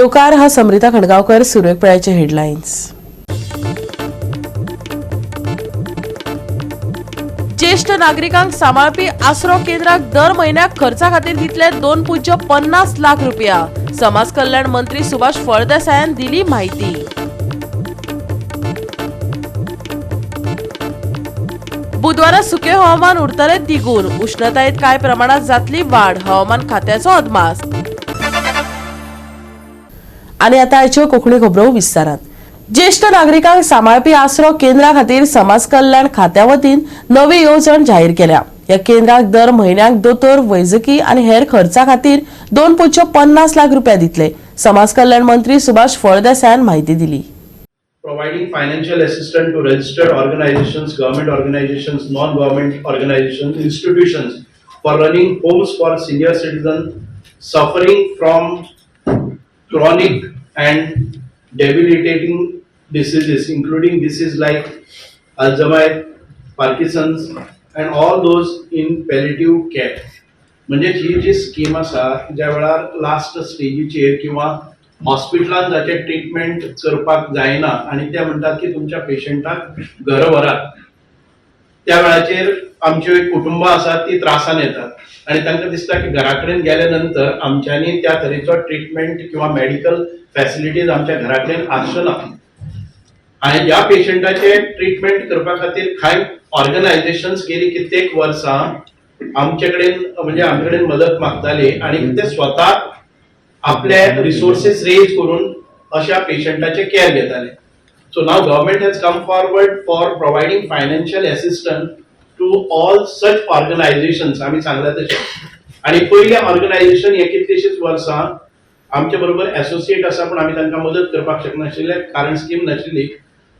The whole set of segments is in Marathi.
घेवकार हा समृता खणगावकर, सुरेख पिळ्याचे हेडलाईन्स। ज्येष्ठ नागरिकांक सांभाळपी आसरो केंद्राक दर म्हयन्याक खर्चा खातीर दितले 2.50 लाख रुपया। समाज कल्याण मंत्री सुभाष फळदेसायान दिली माहिती। बुधवारा सुके हवामान उरतले तिगून, उष्णतायेत काय प्रमाणात जातली वाढ, हवामान खात्याचो अदमास। आणि आता आयच्यो कोंकणी खबरो विस्तारात। ज्येष्ठ नागरिकांक सांभाळपी आसरो केंद्रा खातीर समाज कल्याण खात्या वतीन नवी येवजण जाहीर केल्या। या केंद्राक दर म्हयन्याक दोतोर, वैजकी आणि हेर खर्चा खातीर 2.50 लाख रुपया दितले। समाज कल्याण मंत्री सुभाष फळदेसायान माहिती दिली। Providing financial assistance to registered organizations, government organizations, non-government organizations, institutions for running homes for senior citizens suffering from chronic and debilitating diseases, including diseases like Alzheimer's, Parkinson's, and all those in palliative care. म्हणजे ही जी स्कीम असा ज्या वेळार लास्ट स्टेजीचेर किंवा हॉस्पिटलान जाचे ट्रीटमेंट करपाक जायना आणि ते म्हणतात की तुमच्या पेशंटाक घर व्हरात, त्या वेळाचेर आमची एक कुटुंबां आसात ती त्रासान येतात आणि तांकां दिसता की घरा कडेन गेल्या नंतर आमच्यांनी त्या तरेचो ट्रीटमेंट किंवा मेडिकल फॅसिलिटीज आमच्या घरा कडेन आसना आणि ह्या पेशंटाचे ट्रीटमेंट करपा खातीर कांय ऑर्गनायझेशन्स गेली कित्येक वर्सां आमचे कडेन म्हणजे आमचे कडेन मदत मागताले आणि ते स्वता आपले रिसोर्सेस रेज करून अशा पेशंटाचे केअर घेताले। So now government has come forward for providing financial assistance to all such organisations. आम्ही सांगला तशें आणि पयले ऑर्गनायझेशन हे कितलीशीच वर्सां आमचे बरोबर एसोसिएट आसा पण आम्ही तांकां मदत करपाक शकनाशिल्ले कारण स्कीम नाशिल्ली।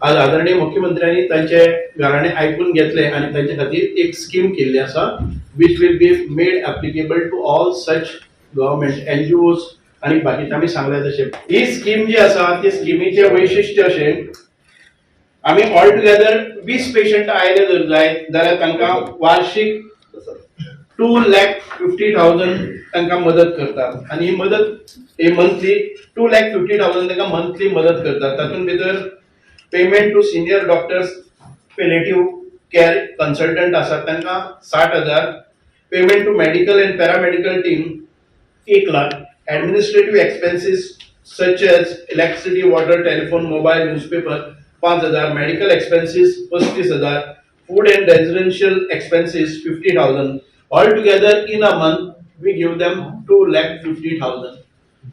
आज आदरणीय मुख्यमंत्र्यांनी तांचे घराणे आयकून घेतले आणि तांचे खातीर एक स्कीम केल्ली आसा which will be made applicable to all such government NGOs आणि बाकीचे आम्ही सांगले तशें। ही स्कीम जी आसा ती स्कीमीचे वैशिष्ट्य अशें आम्ही ऑल टुगेदर 20 पेशंट आयले जर जाय जाल्यार तांकां वार्षिक 2,50,000 तांकां मदत करतात आणि ही मदत हे मंथली 2,50,000 तांकां मंथली मदत करतात। तातूंत भितर payment to senior doctors palliative care consultant आसात तांकां 60,000, payment to medical and paramedical team 1 lakh, administrative expenses such as electricity, water, telephone, mobile, newspaper 5,000, medical expenses 35,000, food and residential expenses 50,000। All together in a month we give them 2,50,000।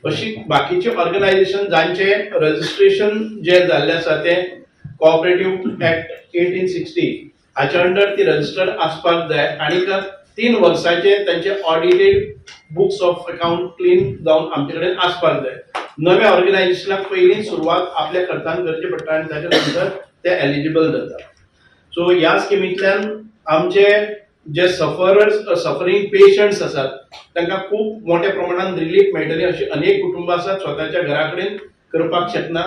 अशी बाकीचे ऑर्गनायझेशन जांचे रजिस्ट्रेशन जे जाल्ले आसा ते कोऑपरेटिव्ह ऍक्ट 1860 हाच्या अंडर ती रजिस्टर्ड आसपाक जाय आणि 3 वर्सांचे त्यांचे audited books of account clean जावन आमचे कडेन आसपाक जाय। नव्या ऑर्गनायझेशनाक पयली सुरवात आपल्या खर्चान करची पडटा आणि ताच्या नंतर ते एलिजिबल जाता। सो ह्या स्किमींतल्यान आमचे जे सफरिंग पेशंट्स आसात तांकां खूप मोठ्या प्रमाणात रिलीफ मेळटली। अशी अनेक कुटुंबां आसात स्वताच्या घरा कडेन करपाक शकना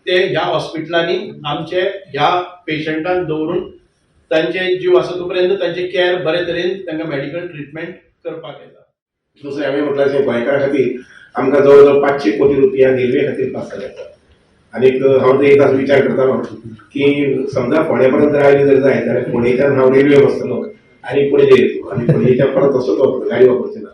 ते ह्या हॉस्पिटलांनी आमचे ह्या पेशंटांक दवरून तांचे जीव आसा तोपर्यंत तांचे केअर बरे तरेन तांकां मेडिकल ट्रीटमेंट करपाक येता। दुसरें आमी म्हटल्यार अशें गोंयकारा खातीर आमकां जवळ जवळ 500 कोटी रुपया रेल्वे खातीर पास जाता। आनीक हांव एक ताचो विचार करतालो की समजा फोंड्या पर्यंत जर आयली जर जाय जाल्यार फोंडेच्यान हांव रेल्वे बसतलो आणि पुणे येतलो आणि पुणेच्यान परत तसोच वापरतलो, गाडी वापरची ना।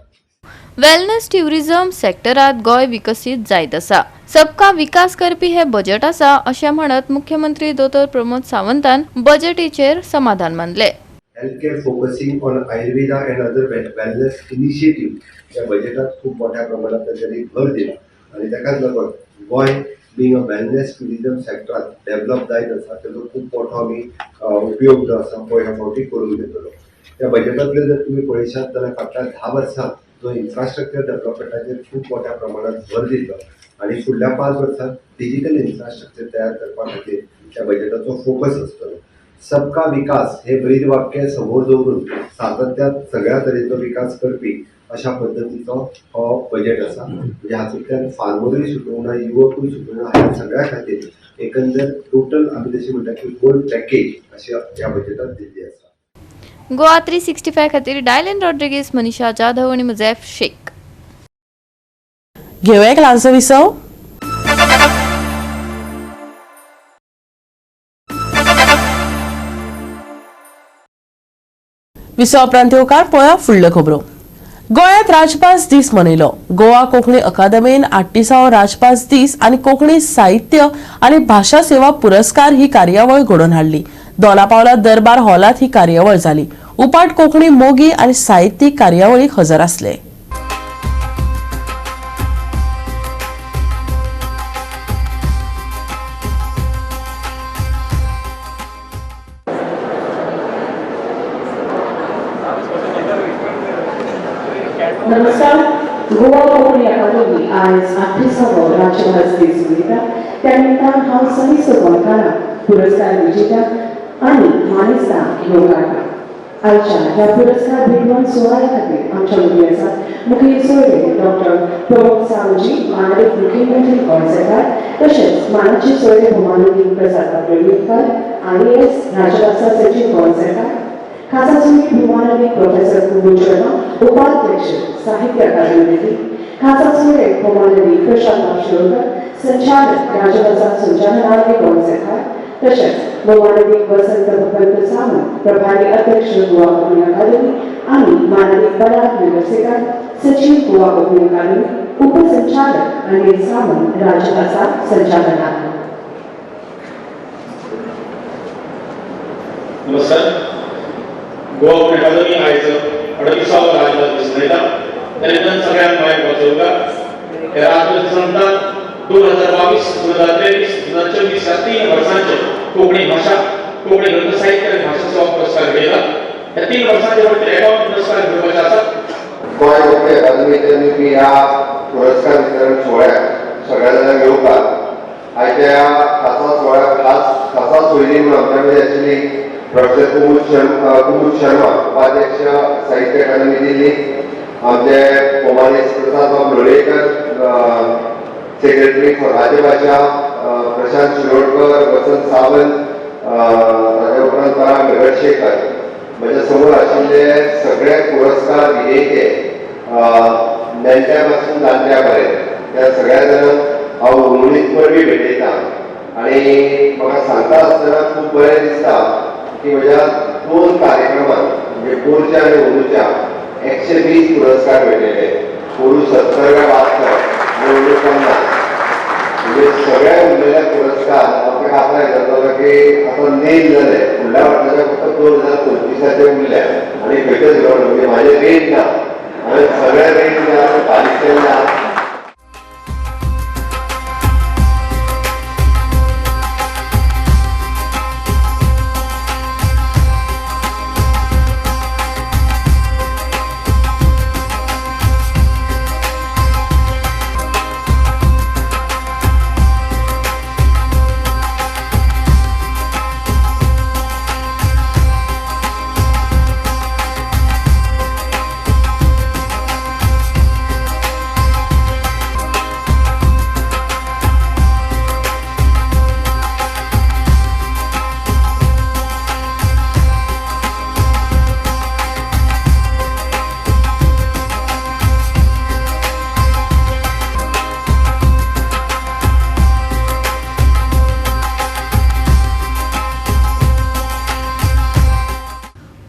वेलनेस टुरिझम सेक्टरात गोय विकसीत जायत आसा। सबका विकास करपी हे बजेट आसा अशें म्हणत मुख्यमंत्री दोतोर प्रमोद सावंतान बजेटीचेर समाधान मानले। Healthcare focusing on Ayurveda and other wellness initiative या बजेटात खूप मोठ्या प्रमाणात त्यांनी भर दिला आणि त्याकाच लागून गोय being a wellness tourism सेक्टरात डेव्हलप जायत आसा त्याचो खूप मोठो आमी उपयोग जो आसा तो ह्या फावटी करून घेतलो। त्या बजेटातले जर तुम्ही पळयशात जाल्यार फाटल्या 10 वर्सांत जो इन्फ्रास्ट्रक्चर डेव्हलपमेंटाचेर खूप मोठ्या प्रमाणात भर दिलो आणि फुडल्या 5 वर्सांत डिजिटल इन्फ्रास्ट्रक्चर तयार करपा खातीर त्या बजेटाचो फोकस आसतलो। सबका विकास हे ब्रीद वाक्य समोर दवरून सातत्यात सगळ्या तरेचो विकास करपी अशा पद्धतीचो हो बजेट आसा। म्हणजे हातूंतल्यान फार्मरूय सुटोवना, युवकूय सुटोवना, ह्या सगळ्या खातीर एकंदर टोटल आमी तशें म्हणटा की होल पॅकेज अशें ह्या बजेटात दिल्ली आसा। गोवा 365 खातीर डायलन रॉड्रिगीस, मनीषा जाधव आणि मुझैफ शेख। घेवया एक ल्हानसो विसव। विसव उपरांत येवकार पळया फुडल्यो खबरो. गोंयांत राजभास दीस मनयलो. गोवा कोंकणी अकादमीन 38वा राजभास दीस आनी कोंकणी साहित्य आनी भाषा सेवा पुरस्कार ही कार्यावळ घडोवन हाडली. दोनापावला दरबार हॉलात ही कार्यावळ जाली. उपाट कोंकणी मोगी आनी साहित्यीक कार्यावळीक हजर आसले. नमस्कार. गोवा कोंकणी अकादमी आज 38वा राजभास दीस मनयता. त्या निमतान हांव सविस्तर गोंयकारां पुरस्कार विजेता आनी मानेस्तां येवकारता. आयच्या ह्या पुरस्कार भेटवण सुवाळे खातीर आमच्या मदीं आसात मुखेल सोयरे डॉक्टर प्रमोद सावजी, माननीय मुखेलमंत्री गोंय सरकार, तशेंच मानाचे सोयरे भोवमाननी प्रसाद पाटोळेकर, IAS राजभासा सचिव गोंय सरकार, खासा सोयरे भोवमाननी प्रोफेसर कुमुद शर्मा, उपाध्यक्ष साहित्य अकादमी, खासा सोयरे भोवमाननी प्रशांत शिरोडकर, संचालक राजभासा संचालनालय गोंय सरकार, तशेंच भोवमाननी वसंत भगवंत सावंत, प्रभारी अध्यक्ष गोवा कोंकणी अकादमी आनी माननीय पराग नगरसेकार, सचिव गोवा कोंकणी अकादमी, उपसंचालक अनिल सावंत, राजभासा संचालनालय. नमस्कार. गोवा कोंकणी अकादमी आयज 38वा राजभास दीस मनयता. त्या निमतान सगळ्यांक मायक वाचोवकार ह्या राजभास दिसांत 2022, 2023, 2024 ह्या 3 वर्सांचे कोंकणी भाषा, कोंकणी ग्रंथ साहित्य आनी भाषा सेवा पुरस्कार घेतला. ह्या 3 वर्सांचे फक्त 51 पुरस्कार घेवपाचे आसात. गोंय कोंकणी अकादमींतल्यान मी ह्या पुरस्कार वितरण सोहळ्याक सगळ्या जाणांक येवकार. आयच्या ह्या खासा सोहळ्याक खासा सोयरी म्हणून आमच्या मदीं आशिल्ली प्रोफेसर कुमुद शर्मा, उपाध्यक्ष साहित्य अकादमी दिल्ली, आमचे भोवमानी प्रसाद पाटोळेकर, सेक्रेटरी फॉर राजभाषा, प्रशांत शिरोडकर, वसंत सावंत, ताचे उपरांत पराग नगरसेकार, म्हज्या समोर आशिल्ले सगळे पुरस्कार विजेते, नेण्ट्या पासून जाणट्या पर्यंत त्या सगळ्या जाणांक हांव उर्मित परबी भेटयता. आनी म्हाका सांगता आसतना खूब बरें दिसता की म्हज्या 2 कार्यक्रमांत म्हणजे पोरच्या आनी अंदूच्या 120 पुरस्कार मेळयले. पोरू 70 वाचता आनी अंदू 50. म्हणजे सगळ्या उरलेल्या पुरस्कार म्हाका आपल्याक जातालो की आतां नेल जाले. फुडल्या वर्साचे फक्त 2025 उरल्या आनी भेटच घेवन म्हणजे म्हाजे रेट ना. हांवें सगळ्या रेट फारीक केल्या.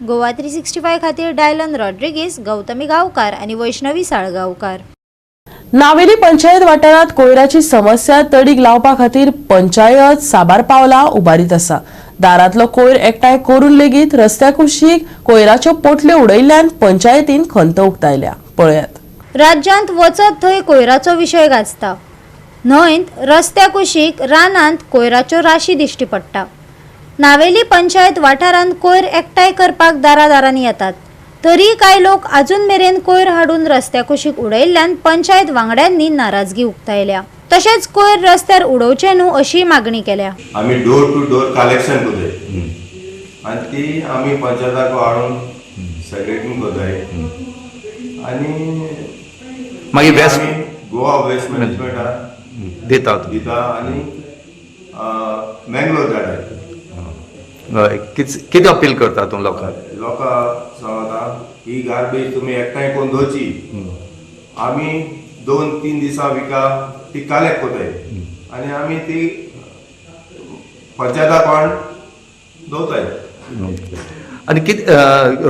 गोवा 365 खातीर डायलन रॉड्रिगीस, गौतमी गांवकार आनी वैष्णवी साळगांवकार. नावेली पंचायत वाठारात कोयराची समस्या तडीक लावपा खातीर पंचायत साबार पावला उबारीत आसा. दारातलो कोयर एकठांय करून लेगीत रस्त्या कुशीक कोयराच्यो पोटल्यो उडयल्ल्यान पंचायतीन खंत उक्तायल्या. पळयात. राज्यांत वचत थंय कोयराचो विशय गाजता. न्हंयत, रस्त्या कुशीक, रानांत कोयराच्यो राशी दिश्टी पडटा. नावेली पंचायत वाठारांत कोयर एकठांय करपाक दारादारांनी येतात. तरी कांय लोक अजून मेरेन कोयर हाडून रस्त्या कुशीक उडयल्ल्यान पंचायत वांगड्यांनी नाराजगी उक्तायल्या. तशेंच कोयर रस्त्यार उडोवचे न्हू अशी मागणी केल्या. आमी डोर टू डोर कलेक्शन करताय आनी ती आमी पंचायताक हाडून सेग्रेगेशन करताय आनी मागीर वेस्ट गोवा वेस्ट मॅनेजमेंटाक दिता आनी मँगलोर धाडटाय. कितें अपील करता तूं लोकांक? लोकांक सांगता ही गार्बेज तुमी एकठांय करून दवरची. आमी 2-3 दिसा विका ती कलेक्ट करताय आनी आमी ती पंचायताक हाडून दवरताय. आनी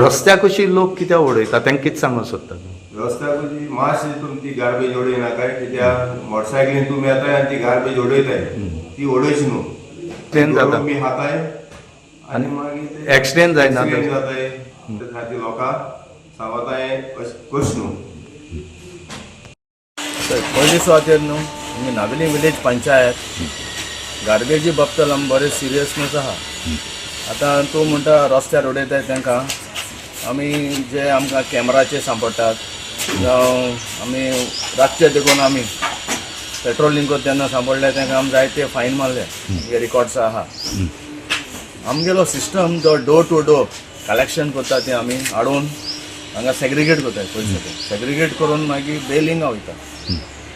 रस्त्या कशी लोक कित्याक उडयता तांकां कितें सांगूंक सोदता रस्त्याक मातशें तुमी ती गार्बेज उडयनाकाय कित्याक मोटरसायकलीन तुमी येताय आनी ती गार्बेज उडयताय ती उडयची न्हू एक्सिडेंट जाता तुमी हाताय आनी मागीर एक्सिडेंट जायना एक्सिडेंट जाताय त्या खातीर लोकांक सांगताय कश न्हू पयलीं सुवातेर न्हू आमी नावेली विलेज पंचायत गार्बेजी बाबतींत आमी बरें सिरियसनेस आहा आतां तूं म्हणटा रस्त्यार उडयताय तांकां आमी जे आमकां कॅमेराचे सांपडटात जावं आमी रातचे देखून आमी पेट्रोलिंग करता तेन्ना सांपडले तांकां आमी जायते फायन मारले हे रिकॉर्ड्स आहा आमगेलो सिस्टम जो डोर टू डोर कलेक्शन करता तें आमी हाडून हांगा सेग्रिगेट करताय पयशे सेग्रिगेट करून मागीर बेलिंगा वयता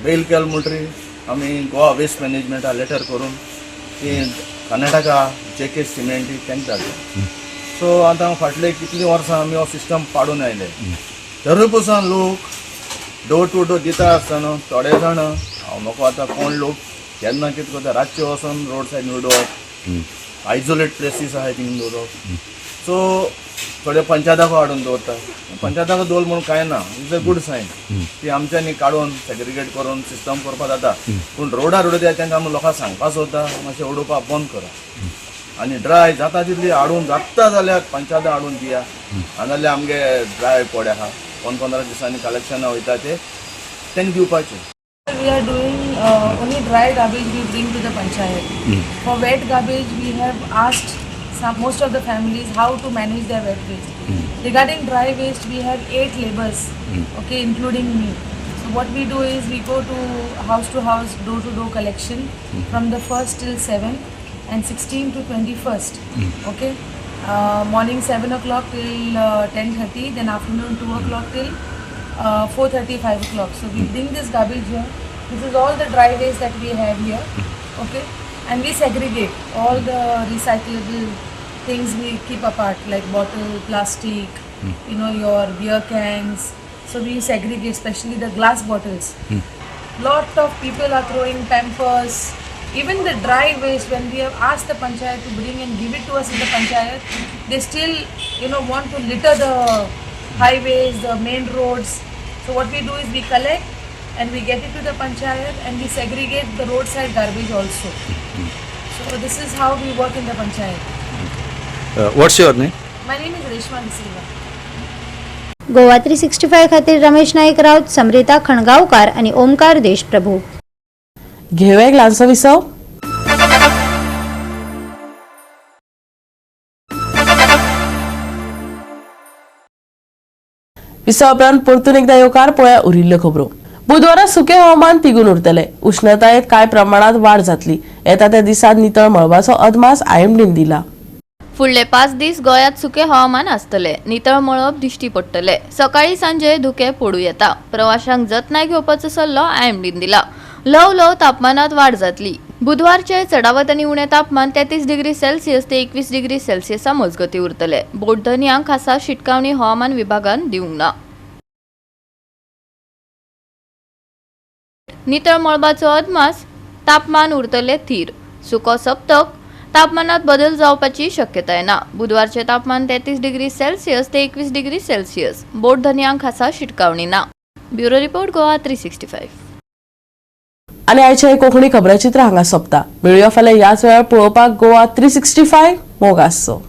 बेल केल म्हणटरी आमी गोवा वेस्ट मॅनेजमेंटा लेटर करून ती कर्नाटका JK सिमेंट तांकां धाडटा सो आतां फाटले कितलीं वर्सां आमी हो सिस्टम पाडून आयले तरी पासून लोक डोर टू डोर दिता आसतना थोडे जाण हांव म्हाका आतां कोण लोक केन्ना कितें करता रातचे वचून रोड सायडीन उडोवप आयसोलेट प्लेसीस आहाय थिंग दवरप सो थोडे पंचायताक हाडून दवरता पंचायताक दवर म्हणून कांय ना इज अ गुड सायन ती आमच्यांनी काडून सेग्रिगेट करून सिस्टम करपा जाता पूण रोडार उडयता तांकां आमी लोकांक सांगपा सोदता मातशें उडोवपाक बंद करा आनी ड्राय जाता तितली हाडून जाता जाल्यार पंचायत हाडून दिया नाजाल्यार आमगे ड्राय पडे आहा 15 दिसांनी कलेक्शनां वयता ते तांकां दिवपाचें. We are doing only dry garbage we bring to the panchayat. For wet garbage we have asked most of the families how to manage their wet waste. Regarding dry waste we have 8 labours, okay, including me. So what we do is we go to house, door to door collection from the 1st till 7th and 16th to 21st. Okay, morning 7 o'clock till 10:30, then afternoon 2 o'clock till 4:30, 5 o'clock. So we bring this garbage here. This is all the dry waste that we have here, okay, and we segregate all the recyclable things. We keep apart, like bottle, plastic, your beer cans. So we segregate, especially the glass bottles. Lot of people are throwing Pampers. Even the dry waste, when we have asked the panchayat to bring and give it to us in the panchayat, they still want to litter the highways, the main roads. So what we do is we collect and we get it to the panchayat and we segregate the roadside garbage also. So this is how we work in the panchayat. What's your name? My name is Reshma De Silva. Goa 365 खातीर रमेश नाईक राऊत, समरिता खणगावकार आणि ओमकार देशप्रभू. घेऊया एक ल्हानसो विसव. विसव उपरांत परतून एकदा येवकार पळया उरिल्ल्यो खबरो. बुधवारा सुके हवामान तिगून उरतले. उष्णतायेत कांय प्रमाणात वाड जातली. येता त्या दिसात नितळ मळबाचो अदमास IMDन दिला. फुडले 5 दीस गोंयांत सुके हवामान आसतले. नितळ मळब दिश्टी पडटले. सकाळी सांजे धुके पडू येता. प्रवाशांक जतनाय घेवपाचो सल्लो IMDन दिला. ल्हव ल्हव तापमानात वाड जातली. बुधवारचे चडावत आनी उणें तापमान 33 डिग्री सेल्सियस ते 21 डिग्री सेल्सियसा मजगती उरतले. बोटधन्यांक खासा शिटकावणी हवामान विभागान दिवंक ना. नितळ मळबाचो अदमास तापमान उरतले थीर. सुको सप्तक तापमानात बदल जावपाची शक्यताय ना. बुधवारचे तापमान 33 डिग्री सेल्सियस ते 21 डिग्री सेल्सियस. बोटधन्यांक खासा शिटकावणी ना. Bureau report Goa 365. आणि आयचे कोंकणी खबराचित्र हांगा सोंपता. मेळुया फाल्यां ह्याच वेळार पळोवपाक गोवा 365 मोग आसचो.